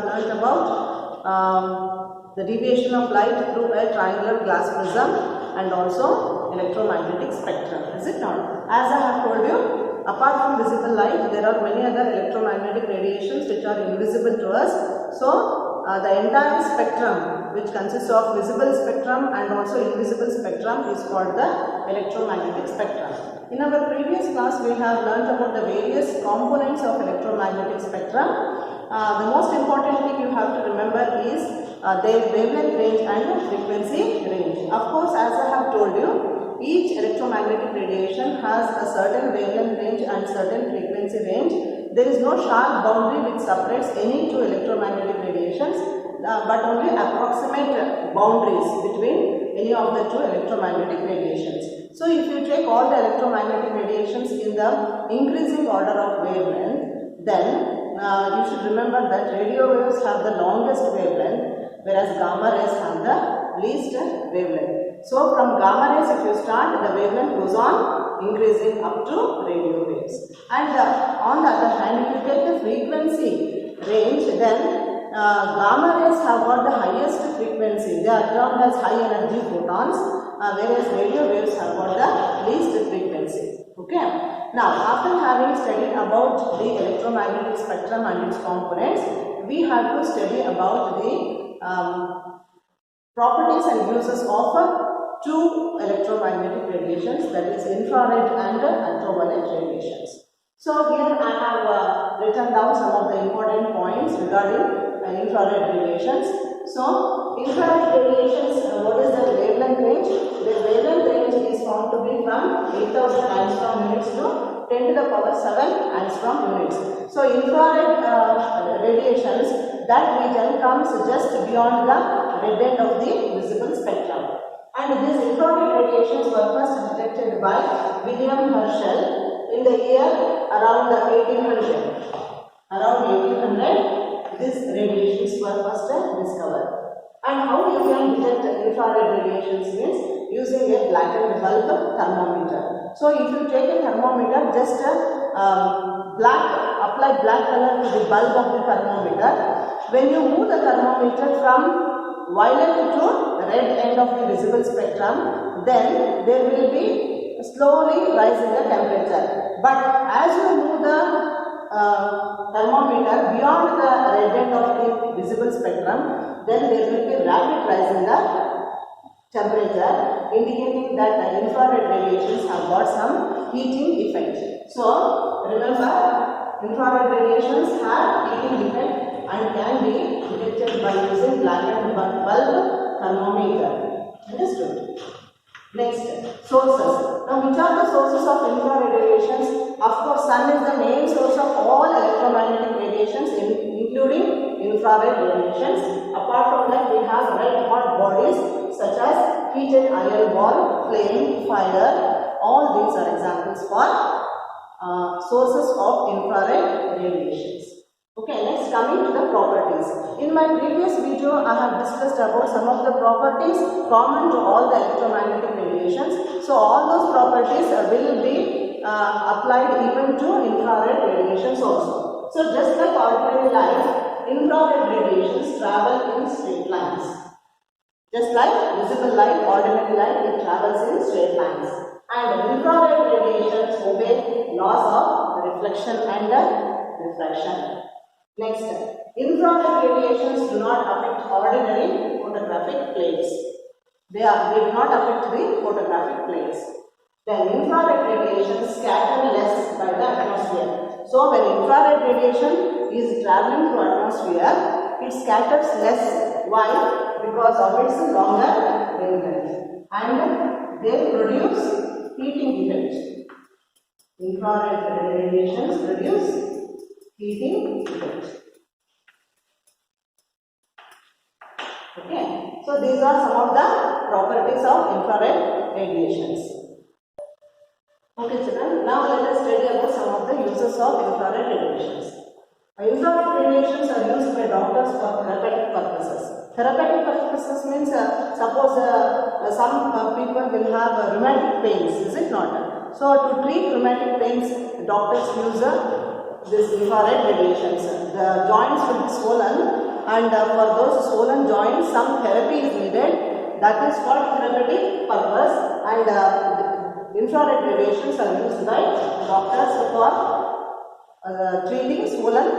have learnt about the deviation of light through a triangular glass prism and also electromagnetic spectrum, is it not? As I have told you, apart from visible light, there are many other electromagnetic radiations which are invisible to us. So, the entire spectrum, which consists of visible spectrum and also invisible spectrum, is called the electromagnetic spectrum. In our previous class, we have learnt about the various components of electromagnetic spectrum. The most important thing you have to remember is their wavelength range and frequency range. Of course, as I have told you, each electromagnetic radiation has a certain wavelength range and certain frequency range. There is no sharp boundary which separates any two electromagnetic radiations, but only approximate boundaries between any of the two electromagnetic radiations. So, if you take all the electromagnetic radiations in the increasing order of wavelength, then you should remember that radio waves have the longest wavelength, whereas gamma rays have the least wavelength. So, from gamma rays, if you start, the wavelength goes on increasing up to radio waves. And on the other hand, if you take the frequency range, then gamma rays have got the highest frequency. They are termed as high energy photons, whereas radio waves have got the least frequency. Okay. Now, after having studied about the electromagnetic spectrum and its components, we have to study about the properties and uses of two electromagnetic radiations, that is infrared and ultraviolet radiations. So, here I have written down some of the important points regarding infrared radiations. So, infrared radiations, what is the wavelength range? The wavelength range is found to be from 8000 angstrom units to 10 to the power 7 angstrom units. So, infrared radiations, that region comes just beyond the red end of the visible spectrum. And these infrared radiations were first detected by William Herschel in the year around 1800. Around 1800, these radiations were first discovered. And how you can detect infrared radiations means using a blackened bulb thermometer. So, if you take a thermometer, just apply black color to the bulb of the thermometer. When you move the thermometer from violet to red end of the visible spectrum, then there will be slowly rising the temperature. But as you move the thermometer beyond the red end of the visible spectrum, then there will be rapid rise in the temperature, indicating that the infrared radiations have got some heating effect. So, remember, infrared radiations have heating effect and can be detected by using blackened bulb thermometer. Understood? Next, sources. Now, which are the sources of infrared radiations? Of course, sun is the main source of all electromagnetic radiations, including infrared radiations. Apart from that, we have red hot bodies such as heated iron ball, flame, fire. All these are examples for sources of infrared radiations. Okay, next coming to the properties. In my previous video, I have discussed about some of the properties common to all the electromagnetic radiations. So, all those properties will be applied even to infrared radiations also. So, just like ordinary light, infrared radiations travel in straight lines. Just like visible light, ordinary light, it travels in straight lines. And infrared radiations obey laws of reflection and refraction. Next, infrared radiations do not affect ordinary photographic plates. They do not affect the photographic plates. Then infrared radiations scatter less by the atmosphere. So, when infrared radiation is traveling through atmosphere, it scatters less. Why? Because of its longer wavelength. And they produce heating effect. Infrared radiations produce heating effect. Okay. So, these are some of the properties of infrared radiations. Okay, children. Now, let us study about some of the uses of infrared radiations. Infrared radiations are used by doctors for therapeutic purposes. Therapeutic purposes means suppose some people will have rheumatic pains, is it not? So, to treat rheumatic pains, doctors use this infrared radiations. The joints will be swollen and for those swollen joints some therapy is needed, that is called therapeutic purpose, and infrared radiations are used by doctors for treating swollen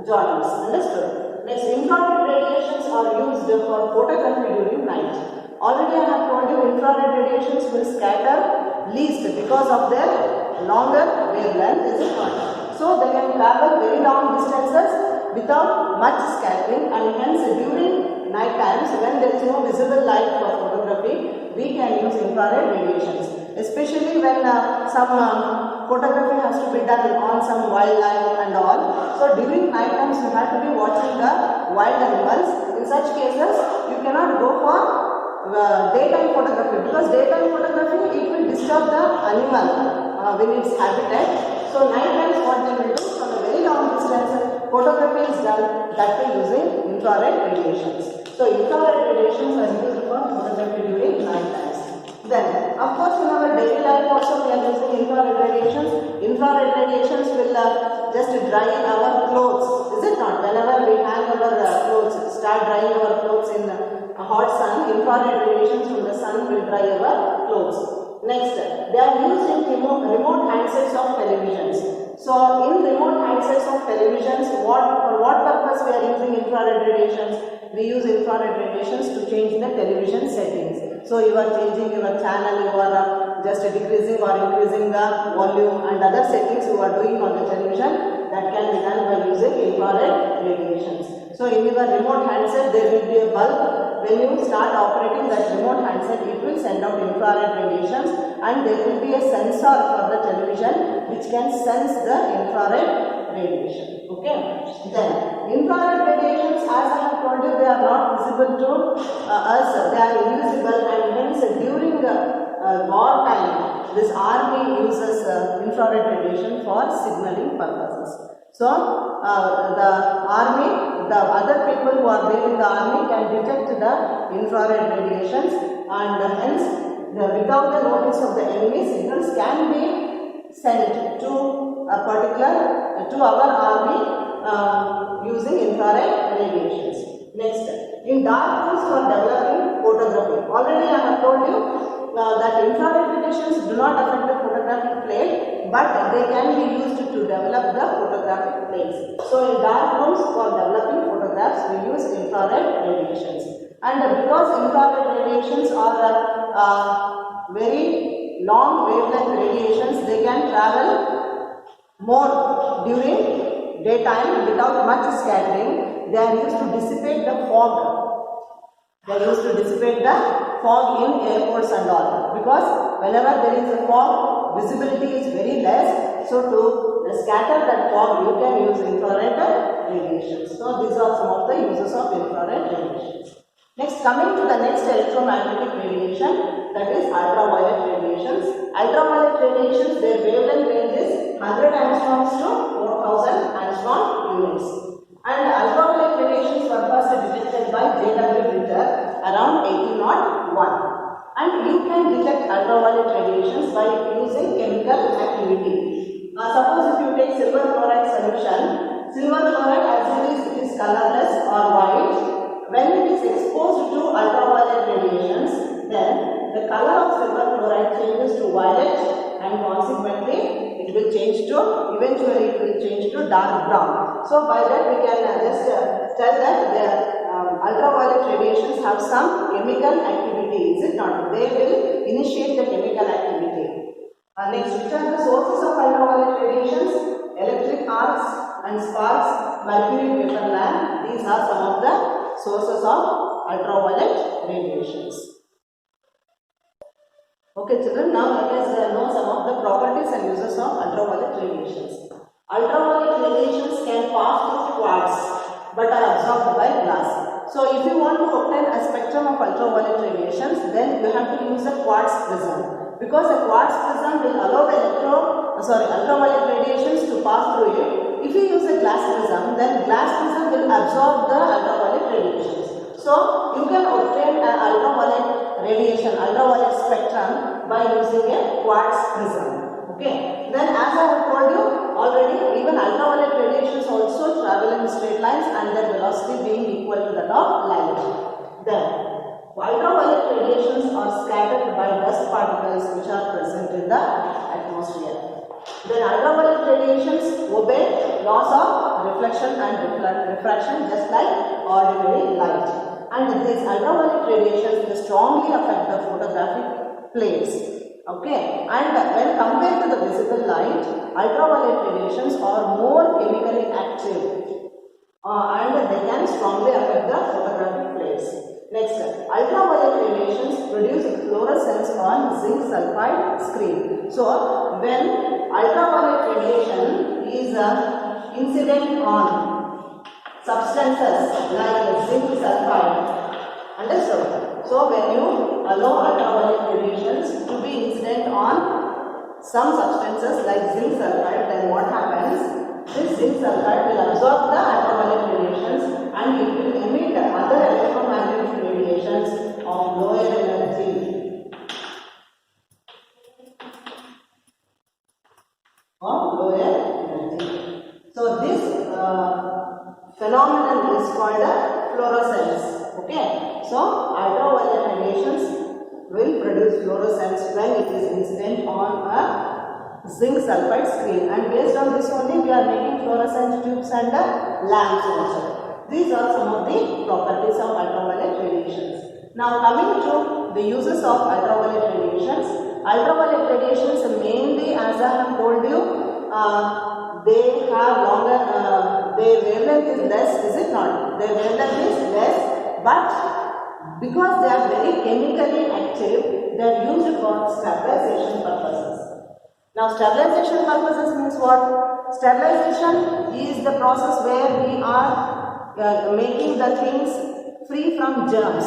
joints. Understood? Next, infrared radiations are used for photography during night. Already I have told you infrared radiations will scatter least because of their longer wavelength, is it not? So they can travel very long distances without much scattering, and hence during night times when there is no visible light for photography, we can use infrared radiations. Especially when some photography has to be done on some wildlife and all. So during night times you have to be watching the wild animals. In such cases you cannot go for daytime photography, because daytime photography it will disturb the animal in its habitat. So night times what they will do, from a very long distance photography is done, that way using infrared radiations. So infrared radiations are used for photography during night times. Then, of course, in our daily life also we are using infrared radiations. Infrared radiations will just dry our clothes, is it not? Whenever we hang our clothes, start drying our clothes in a hot sun, infrared radiations from the sun will dry our clothes. Next, they are used in remote handsets of televisions. So, in remote handsets of televisions, for what purpose we are using infrared radiations? We use infrared radiations to change the television settings. So you are changing your channel, you are just decreasing or increasing the volume and other settings you are doing on the television, that can be done by using infrared radiations. So in your remote handset there will be a bulb. When you start operating that remote handset, it will send out infrared radiations, and there will be a sensor for the television which can sense the infrared radiation. Okay. Then infrared radiations, as I have told you, they are not visible to us, they are invisible, and hence during war time this army uses infrared radiation for signaling purposes. So the army, the other people who are there in the army can detect the infrared radiations, and hence without the notice of the enemy, signals can be sent to a particular, to our army using infrared radiations. Next, in dark rooms for developing photography. Already I have told you that infrared radiations do not affect the photographic plate, but they can be used to develop the photographic plates. So in dark rooms for developing photographs, we use infrared radiations. And because infrared radiations are very long wavelength radiations, they can travel more during daytime without much scattering. They are used to dissipate the fog. They are used to dissipate the fog in airports and all. Because whenever there is a fog, visibility is very less. So to scatter that fog, you can use infrared radiations. So these are some of the uses of infrared radiations. Next, coming to the next electromagnetic radiation, that is ultraviolet radiations. Ultraviolet radiations, their wavelength range is 100 angstroms to 4000 angstrom units. And ultraviolet radiations were first detected by J.W. Ritter around 1801. And you can detect ultraviolet radiations by using chemical activity. Suppose if you take silver chloride solution, silver chloride as it is colorless or white. When it is exposed to ultraviolet radiations, then the color of silver chloride changes to violet, and consequently it will change to, eventually it will change to dark brown. So by that we can just tell that the ultraviolet radiations have some chemical activity, is it not? They will initiate the chemical activity. Next, which are the sources of ultraviolet radiations? Electric arcs and sparks, mercury vapor lamp. These are some of the sources of ultraviolet radiations. Okay children, now let us know some of the properties and uses of ultraviolet radiations. Ultraviolet radiations can pass through quartz but are absorbed by glass. So if you want to obtain a spectrum of ultraviolet radiations, then you have to use a quartz prism, because a quartz prism will allow the ultraviolet radiations to pass through it. If you use a glass prism, then glass prism will absorb the ultraviolet radiations. So you can obtain an ultraviolet radiation, ultraviolet spectrum by using a quartz prism. Okay. Then as I have told you already, even ultraviolet radiations also travel in straight lines and their velocity being equal to that of light. Then ultraviolet radiations are scattered by dust particles which are present in the atmosphere. Then ultraviolet radiations obey laws of reflection and refraction just like ordinary light. And these ultraviolet radiations they strongly affect the photographic plates. Okay, and when compared to the visible light, ultraviolet radiations are more chemically active and they can strongly affect the photographic plates. Next, ultraviolet radiations produce fluorescence on zinc sulfide screen. So, when ultraviolet radiation is incident on substances like zinc sulfide, understood? So, when you allow ultraviolet radiations to be incident on some substances like zinc sulfide, then what happens? This zinc sulfide will absorb the ultraviolet radiations and it will emit other electromagnetic radiations of lower energy. So this phenomenon is called a fluorescence. Okay. So ultraviolet radiations will produce fluorescence when it is incident on a zinc sulfide screen, and based on this only we are making fluorescent tubes and lamps also. These are some of the properties of ultraviolet radiations. Now coming to the uses of ultraviolet radiations. Ultraviolet radiations mainly, as I have told you, they have longer, their wavelength is less, is it not? Their wavelength is less, but because they are very chemically active, they are used for stabilization purposes. Now stabilization purposes means what? Stabilization is the process where we are making the things free from germs.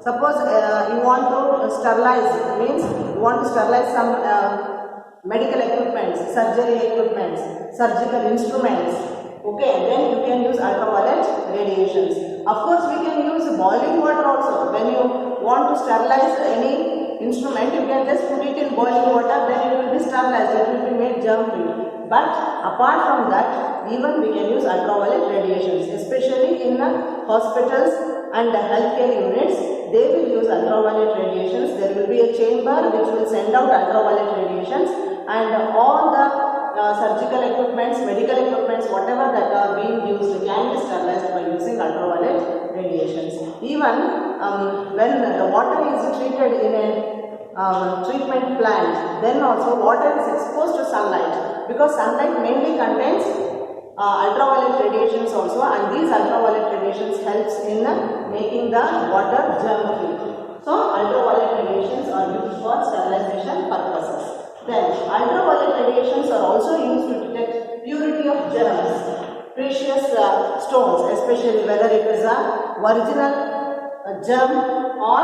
Suppose you want to sterilize, means you want to sterilize some medical equipments, surgery equipments, surgical instruments. Okay, then you can use ultraviolet radiations. Of course, we can use boiling water also. When you want to sterilize any instrument, you can just put it in boiling water, then it will be sterilized, it will be made germ free. But apart from that, even we can use ultraviolet radiations, especially in hospitals and healthcare units. They will use ultraviolet radiations. There will be a chamber which will send out ultraviolet radiations, and all the surgical equipments, medical equipments, whatever that are being used can be sterilized by using ultraviolet radiations. Even when the water is treated in a treatment plant, then also water is exposed to sunlight, because sunlight mainly contains ultraviolet radiations also, and these ultraviolet radiations helps in making the water germ free. So ultraviolet radiations are used for sterilization purposes. Then ultraviolet radiations are also used to detect purity of germs, precious stones, especially whether it is a original germ or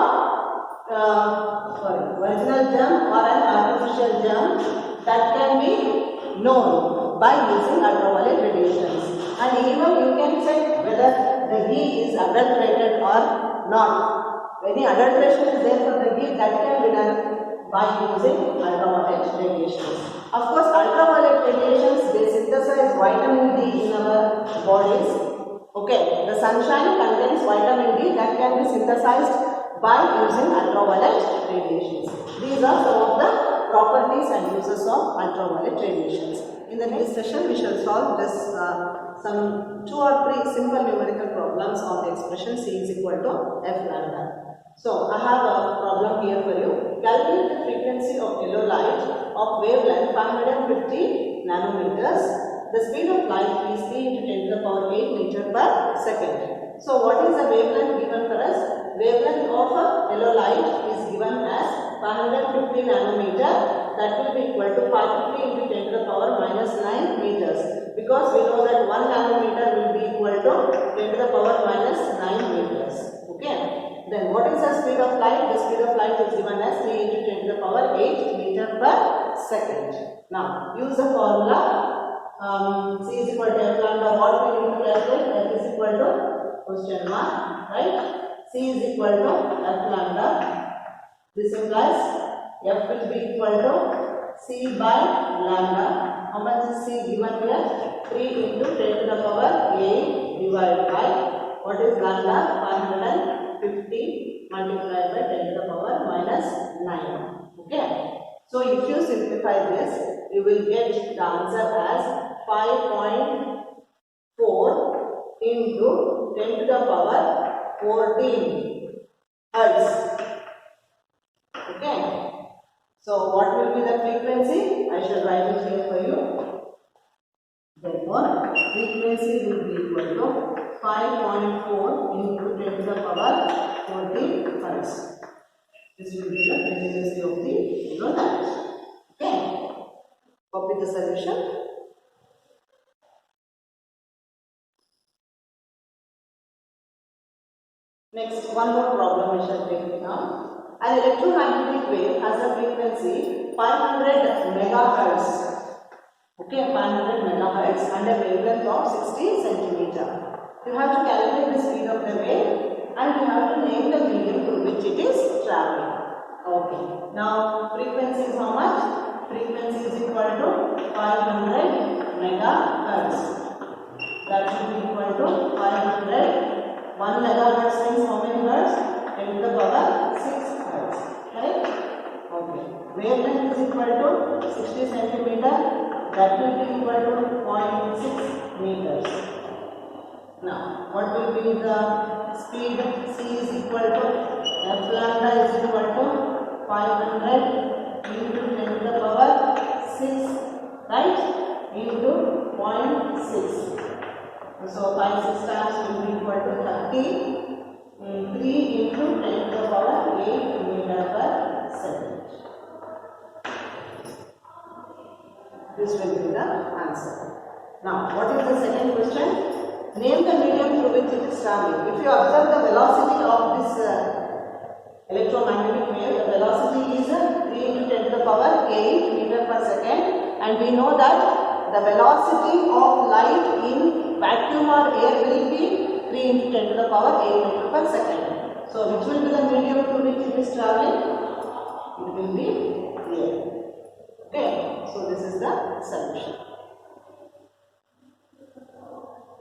an artificial germ, that can be known by using ultraviolet radiations. And even you can check whether the ghee is adulterated or not. Any adulteration is there for the ghee, that can be done by using ultraviolet radiations. Of course, ultraviolet radiations, they synthesize vitamin D in our bodies. Okay, the sunshine contains vitamin D that can be synthesized by using ultraviolet radiations. These are some of the properties and uses of ultraviolet radiations. In the next session, we shall solve this some 2 or 3 simple numerical problems on the expression C is equal to F lambda. So, I have a problem here for you. Calculate the frequency of yellow light of wavelength 550 nanometers. The speed of light is 3 into 10 to the power 8 meter per second. So, what is the wavelength given for us? Wavelength of a yellow light is given as 550 nanometer. That will be equal to 550 into 10 to the power minus 9 meters. Because we know that 1 nanometer will be equal to 10 to the power minus 9 meters. Okay. Then what is the speed of light? The speed of light is given as 3 into 10 to the power 8 meter per second. Now, use the formula. C is equal to F lambda. What we need to calculate? F is equal to question mark, right? C is equal to F lambda. This implies F will be equal to C by lambda. How much is C given here? 3 into 10 to the power 8 divided by, what is lambda? 550 multiplied by 10 to the power minus 9. Okay. So if you simplify this, you will get the answer as 5.4 into 10 to the power 14 hertz. Okay. So what will be the frequency? I shall write it here for you. Therefore, frequency will be equal to 5.4 into 10 to the power 14 hertz. This will be the frequency of the light. Okay. Copy the solution. Next, one more problem we shall take now. An electromagnetic wave has a frequency 500 megahertz. Okay, 500 megahertz and a wavelength of 60 centimeter. You have to calculate the speed of the wave and you have to name the medium through which it is traveling. Okay. Now, frequency is how much? Frequency is equal to 500 megahertz. That should be equal to 500. 1 megahertz means how many hertz? 10 to the power 6 hertz. Right? Okay. Wavelength is equal to 60 centimeter. That will be equal to 0.6 meters. Now, what will be the speed? C is equal to F lambda is equal to 500 into 10 to the power 6, right? Into 0.6. So 5 6 times will be equal to 30. 3 into 10 to the power 8 meter per second. This will be the answer. Now, what is the second question? Name the medium through which it is traveling. If you observe the velocity of this electromagnetic wave, the velocity is 3 into 10 to the power 8 meter per second, and we know that the velocity of light in vacuum or air will be 3 into 10 to the power 8 meter per second. So, which will be the medium through which it is traveling? It will be air. Okay, so this is the solution.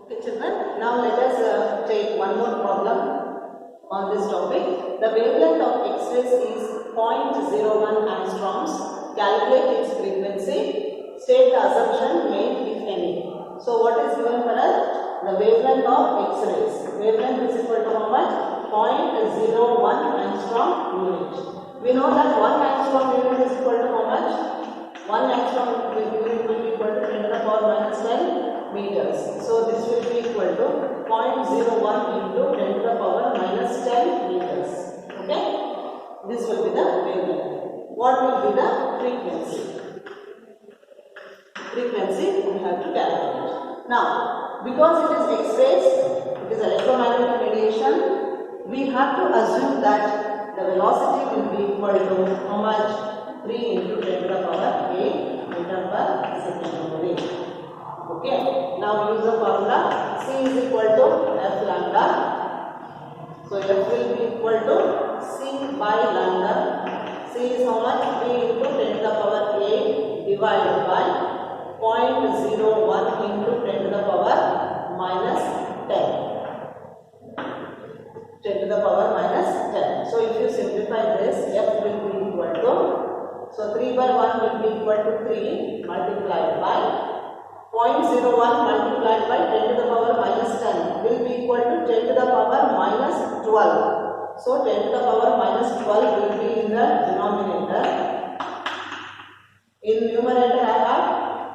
Okay, children, now let us take one more problem on this topic. The wavelength of X-rays is 0.01 angstroms. Calculate its frequency. State the assumption made, if any. So, what is given for us? The wavelength of X-rays. Wavelength is equal to how much? 0.01 angstrom unit. We know that 1 angstrom unit is equal to how much? 1 angstrom unit will be equal to 10 to the power minus 10 meters. So, this will be equal to 0.01 into 10 to the power minus 10 meters. Okay? This will be the wavelength. What will be the frequency? Frequency we have to calculate. Now, because it is X-rays, it is electromagnetic radiation, we have to assume that the velocity will be equal to how much? 3 into 10 to the power 8 meter per second only. Okay. Now use the formula. C is equal to F lambda. So F will be equal to C by lambda. C is how much? 3 into 10 to the power 8 divided by 0.01 into 10 to the power minus 10. 10 to the power minus 10. So if you simplify this, F will be equal to, so 3 by 1 will be equal to 3 multiplied by 0.01 multiplied by 10 to the power minus 10 will be equal to 10 to the power minus 12. So 10 to the power minus 12 will be in the denominator. In numerator I have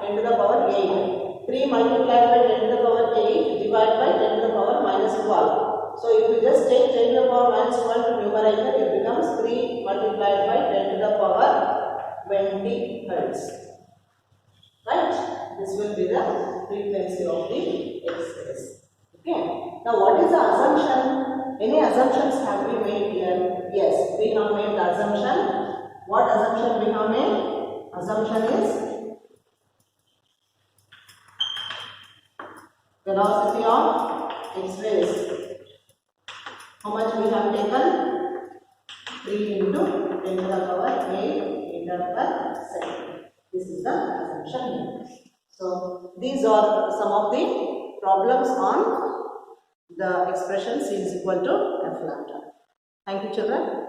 10 to the power 8. 3 multiplied by 10 to the power 8 divided by 10 to the power minus 12. So if you just take 10 to the power minus 12 to numerator, it becomes 3 multiplied by 10 to the power 20 hertz. Right? This will be the frequency of the X-rays. Okay. Now what is the assumption? Any assumptions have we made here? Yes, we have made the assumption. What assumption we have made? Assumption is velocity of X-rays. How much we have taken? 3 into 10 to the power 8 meter per second. This is the assumption here. So these are some of the problems on the expression C is equal to F lambda. Thank you, children.